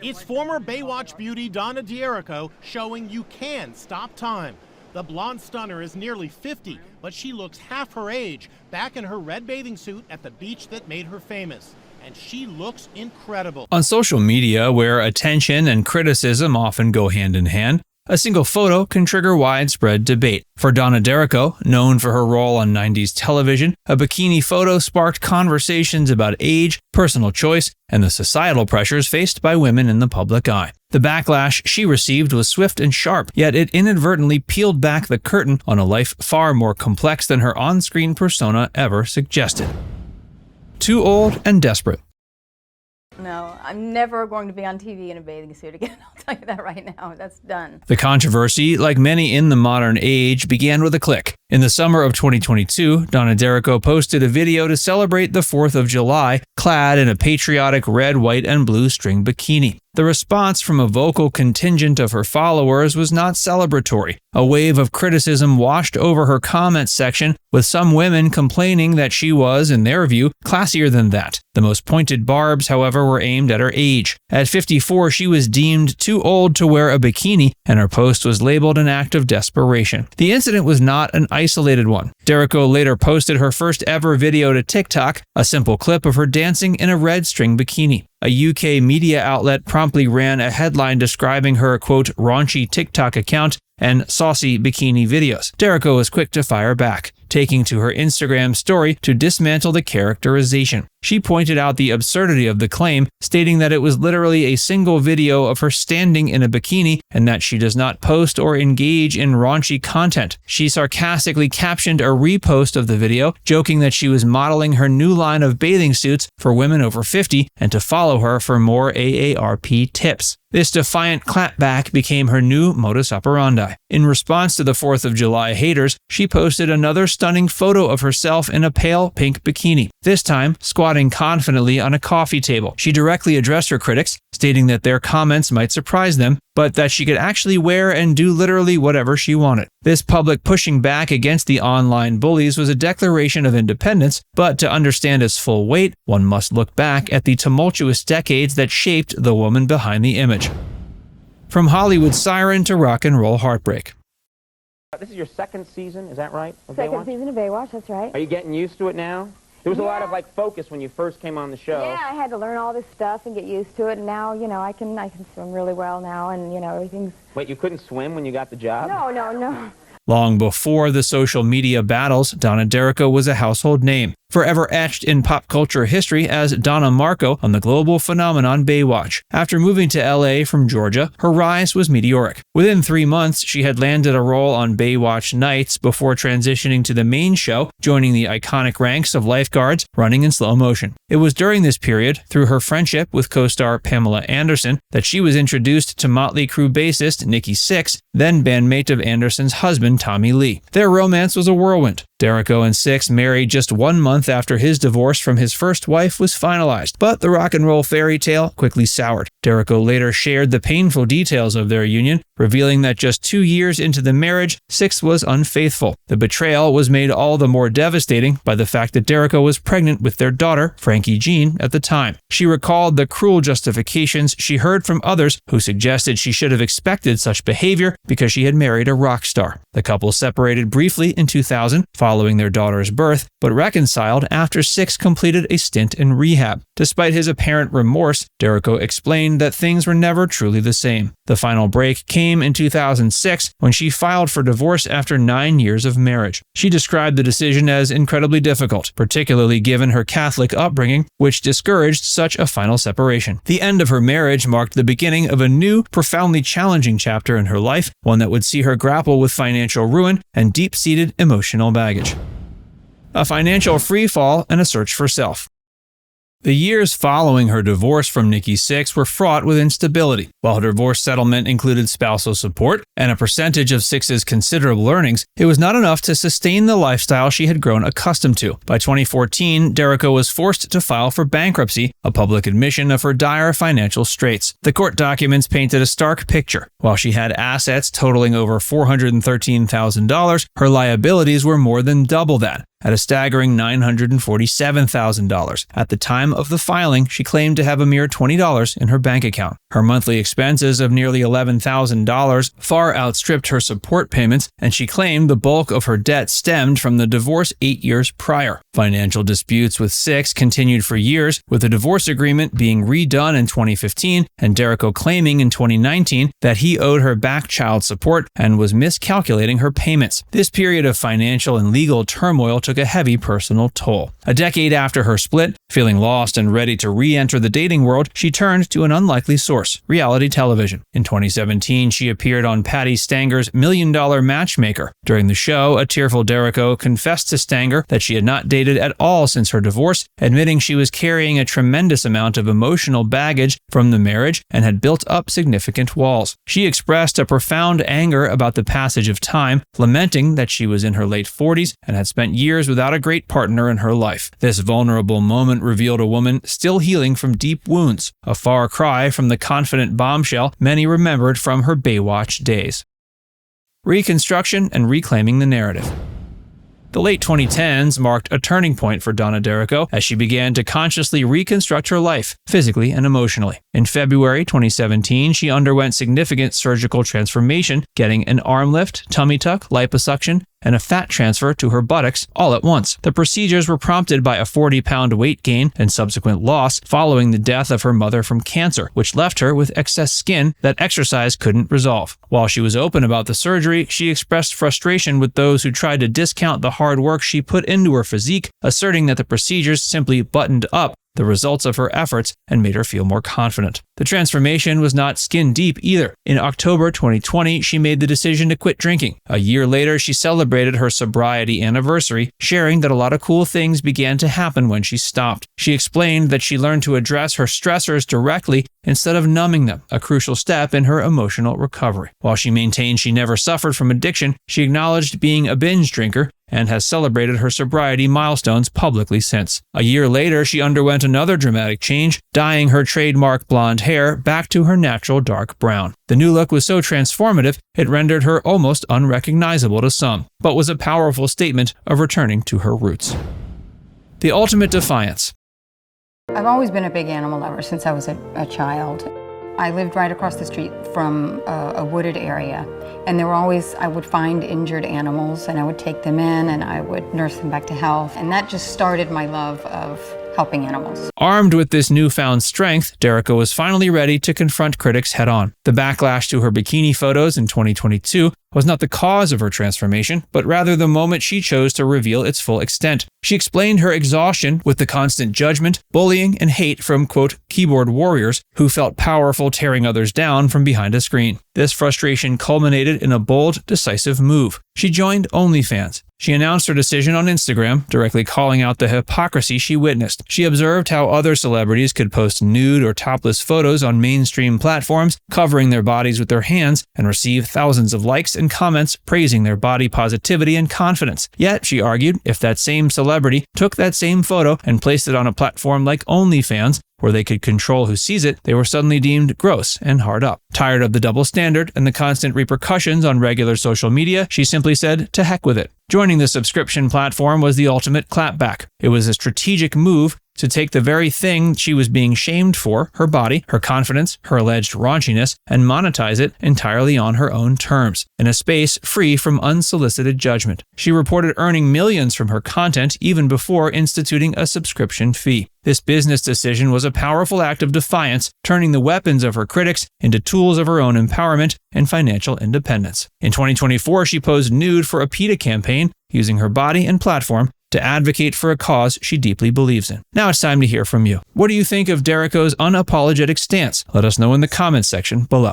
It's former Baywatch beauty Donna showing you can stop time. The blonde stunner is nearly 50, but she looks half her age, back in her red bathing suit at the beach that made her famous. And she looks incredible. On social media, where attention and criticism often go hand in hand, a single photo can trigger widespread debate. For Donna, known for her role on 90s television, a bikini photo sparked conversations about age, personal choice, and the societal pressures faced by women in the public eye. The backlash she received was swift and sharp, yet it inadvertently peeled back the curtain on a life far more complex than her on-screen persona ever suggested. Too old and desperate. No, I'm never going to be on TV in a bathing suit again. I'll tell you that right now. That's done. The controversy, like many in the modern age, began with a click. In the summer of 2022, Donna posted a video to celebrate the 4th of July, clad in a patriotic red, white, and blue string bikini. The response from a vocal contingent of her followers was not celebratory. A wave of criticism washed over her comments section, with some women complaining that she was, in their view, classier than that. The most pointed barbs, however, were aimed at her age. At 54, she was deemed too old to wear a bikini, and her post was labeled an act of desperation. The incident was not an isolated one. Later posted her first ever video to TikTok, a simple clip of her dancing in a red string bikini. A UK media outlet promptly ran a headline describing her, quote, raunchy TikTok account and saucy bikini videos. was quick to fire back, taking to her Instagram story to dismantle the characterization. She pointed out the absurdity of the claim, stating that it was literally a single video of her standing in a bikini and that she does not post or engage in raunchy content. She sarcastically captioned a repost of the video, joking that she was modeling her new line of bathing suits for women over 50 and to follow her for more AARP tips. This defiant clapback became her new modus operandi. In response to the 4th of July haters, she posted another stunning photo of herself in a pale pink bikini, this time squatting confidently on a coffee table. She directly addressed her critics, stating that their comments might surprise them, but that she could actually wear and do literally whatever she wanted. This public pushing back against the online bullies was a declaration of independence, but to understand its full weight, one must look back at the tumultuous decades that shaped the woman behind the image. From Hollywood Siren to rock and roll heartbreak. This is your second season, is that right? Second season of Baywatch, that's right. Are you getting used to it now? There was a lot of focus when you first came on the show. Yeah, I had to learn all this stuff and get used to it, and now, I can swim really well now, and, everything's... Wait, you couldn't swim when you got the job? No. Long before the social media battles, Donna was a household name, forever etched in pop culture history as Donna Marco on the global phenomenon Baywatch. After moving to LA from Georgia, her rise was meteoric. Within 3 months, she had landed a role on Baywatch nights before transitioning to the main show, joining the iconic ranks of lifeguards running in slow motion. It was during this period, through her friendship with co-star Pamela Anderson, that she was introduced to Motley Crue bassist Nikki Sixx, then bandmate of Anderson's husband Tommy Lee. Their romance was a whirlwind. and Sixx married just 1 month after his divorce from his first wife was finalized, but the rock and roll fairy tale quickly soured. Later shared the painful details of their union, revealing that just 2 years into the marriage, Sixx was unfaithful. The betrayal was made all the more devastating by the fact that was pregnant with their daughter, Frankie Jean, at the time. She recalled the cruel justifications she heard from others who suggested she should have expected such behavior because she had married a rock star. The couple separated briefly in 2000 following their daughter's birth, but reconciled after Sixx completed a stint in rehab. Despite his apparent remorse, explained that things were never truly the same. The final break came in 2006 when she filed for divorce after 9 years of marriage. She described the decision as incredibly difficult, particularly given her Catholic upbringing, which discouraged such a final separation. The end of her marriage marked the beginning of a new, profoundly challenging chapter in her life, one that would see her grapple with financial ruin and deep-seated emotional baggage. A financial freefall and a search for self. The years following her divorce from Nikki Sixx were fraught with instability. While her divorce settlement included spousal support and a percentage of Sixx's considerable earnings, it was not enough to sustain the lifestyle she had grown accustomed to. By 2014, was forced to file for bankruptcy, a public admission of her dire financial straits. The court documents painted a stark picture. While she had assets totaling over $413,000, her liabilities were more than double that, at a staggering $947,000. At the time of the filing, she claimed to have a mere $20 in her bank account. Her monthly expenses of nearly $11,000 far outstripped her support payments, and she claimed the bulk of her debt stemmed from the divorce 8 years prior. Financial disputes with Sixx continued for years, with the divorce agreement being redone in 2015 and Derrico claiming in 2019 that he owed her back child support and was miscalculating her payments. This period of financial and legal turmoil took a heavy personal toll. A decade after her split, feeling lost and ready to re-enter the dating world, she turned to an unlikely source: reality television. In 2017, she appeared on Patti Stanger's $1 Million Matchmaker. During the show, a tearful Derrico confessed to Stanger that she had not dated at all since her divorce, admitting she was carrying a tremendous amount of emotional baggage from the marriage and had built up significant walls. She expressed a profound anger about the passage of time, lamenting that she was in her late 40s and had spent years without a great partner in her life. This vulnerable moment revealed a woman still healing from deep wounds, a far cry from the confident bombshell many remembered from her Baywatch days. Reconstruction and reclaiming the narrative. The late 2010s marked a turning point for Donna Derrico as she began to consciously reconstruct her life, physically and emotionally. In February 2017, she underwent significant surgical transformation, getting an arm lift, tummy tuck, liposuction, and a fat transfer to her buttocks all at once. The procedures were prompted by a 40-pound weight gain and subsequent loss following the death of her mother from cancer, which left her with excess skin that exercise couldn't resolve. While she was open about the surgery, she expressed frustration with those who tried to discount the hard work she put into her physique, asserting that the procedures simply buttoned up the results of her efforts and made her feel more confident. The transformation was not skin deep either. In October 2020, she made the decision to quit drinking. A year later, she celebrated her sobriety anniversary, sharing that a lot of cool things began to happen when she stopped. She explained that she learned to address her stressors directly instead of numbing them, a crucial step in her emotional recovery. While she maintained she never suffered from addiction, she acknowledged being a binge drinker and has celebrated her sobriety milestones publicly since. A year later, she underwent another dramatic change, dyeing her trademark blonde hair back to her natural dark brown. The new look was so transformative, it rendered her almost unrecognizable to some, but was a powerful statement of returning to her roots. The ultimate defiance. I've always been a big animal lover since I was a child. I lived right across the street from a wooded area, and there were always, I would find injured animals and I would take them in and I would nurse them back to health, and that just started my love of helping animals. Armed with this newfound strength, Derrico was finally ready to confront critics head-on. The backlash to her bikini photos in 2022 was not the cause of her transformation, but rather the moment she chose to reveal its full extent. She explained her exhaustion with the constant judgment, bullying, and hate from, quote, keyboard warriors who felt powerful tearing others down from behind a screen. This frustration culminated in a bold, decisive move. She joined OnlyFans. She announced her decision on Instagram, directly calling out the hypocrisy she witnessed. She observed how other celebrities could post nude or topless photos on mainstream platforms, covering their bodies with their hands, and receive thousands of likes and comments praising their body positivity and confidence. Yet, she argued, if that same celebrity took that same photo and placed it on a platform like OnlyFans, where they could control who sees it, they were suddenly deemed gross and hard up. Tired of the double standard and the constant repercussions on regular social media, she simply said, to heck with it. Joining the subscription platform was the ultimate clapback. It was a strategic move to take the very thing she was being shamed for, her body, her confidence, her alleged raunchiness, and monetize it entirely on her own terms, in a space free from unsolicited judgment. She reported earning millions from her content even before instituting a subscription fee. This business decision was a powerful act of defiance, turning the weapons of her critics into tools of her own empowerment and financial independence. In 2024, she posed nude for a PETA campaign, using her body and platform to advocate for a cause she deeply believes in. Now it's time to hear from you. What do you think of Derrico's unapologetic stance? Let us know in the comments section below.